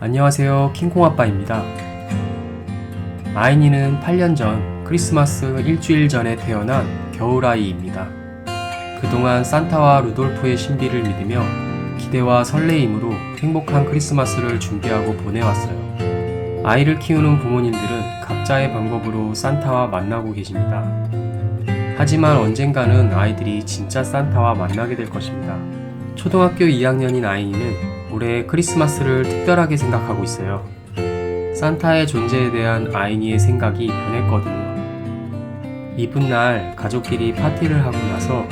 안녕하세요, 킹콩아빠입니다. 아이니는 8년 전 크리스마스 일주일 전에 태어난 겨울아이입니다. 그동안 산타와 루돌프의 신비를 믿으며 기대와 설레임으로 행복한 크리스마스를 준비하고 보내왔어요. 아이를 키우는 부모님들은 각자의 방법으로 산타와 만나고 계십니다. 하지만 언젠가는 아이들이 진짜 산타와 만나게 될 것입니다. 초등학교 2학년인 아이니는 올해 크리스마스를 특별하게 생각하고 있어요. 산타의 존재에 대한 아이니의 생각이 변했거든요. 이분 날 가족끼리 파티를 하고 나서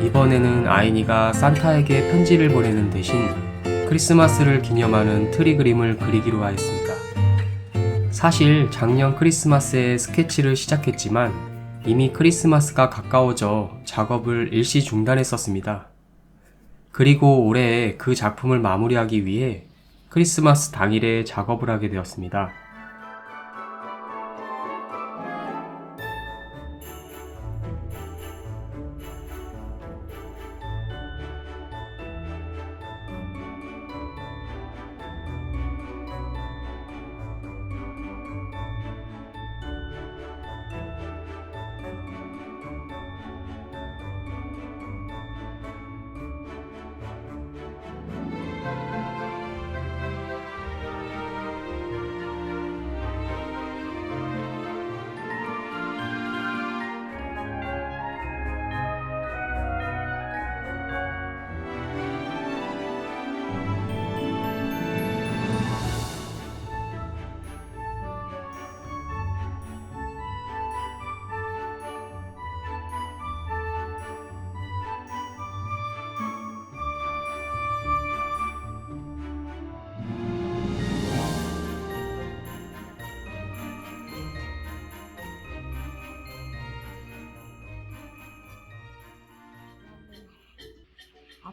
이번에는 아이니가 산타에게 편지를 보내는 대신 크리스마스를 기념하는 트리 그림을 그리기로 하였습니다. 사실 작년 크리스마스에 스케치를 시작했지만 이미 크리스마스가 가까워져 작업을 일시 중단했었습니다. 그리고 올해 그 작품을 마무리하기 위해 크리스마스 당일에 작업을 하게 되었습니다.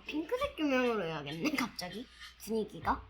핑크색 조명으로 해야겠네, 갑자기. 분위기가.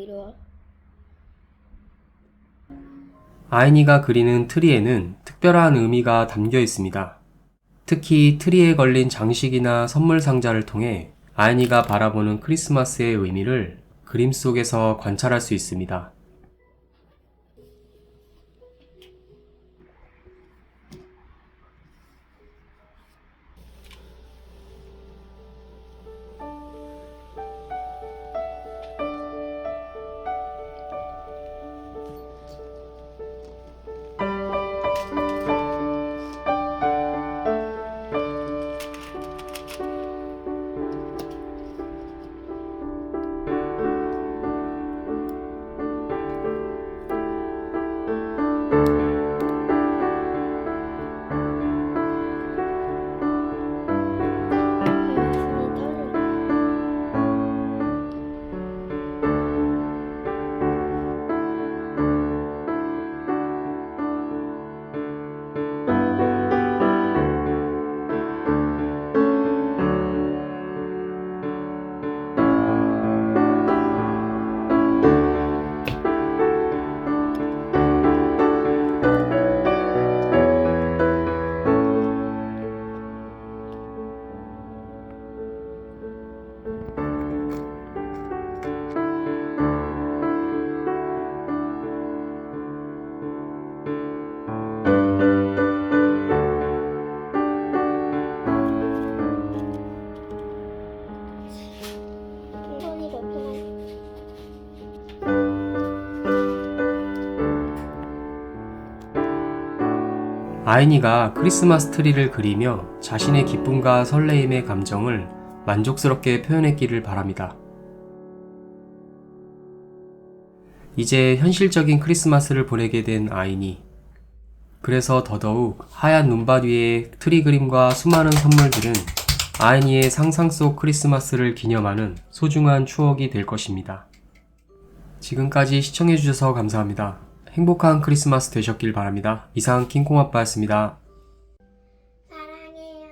이리 와. 아이니가 그리는 트리에는 특별한 의미가 담겨 있습니다. 특히 트리에 걸린 장식이나 선물 상자를 통해 아이니가 바라보는 크리스마스의 의미를 그림 속에서 관찰할 수 있습니다. 아이니가 크리스마스 트리를 그리며 자신의 기쁨과 설레임의 감정을 만족스럽게 표현했기를 바랍니다. 이제 현실적인 크리스마스를 보내게 된 아이니. 그래서 더더욱 하얀 눈밭 위의 트리 그림과 수많은 선물들은 아이니의 상상 속 크리스마스를 기념하는 소중한 추억이 될 것입니다. 지금까지 시청해주셔서 감사합니다. 행복한 크리스마스 되셨길 바랍니다. 이상 킹콩아빠였습니다. 사랑해요.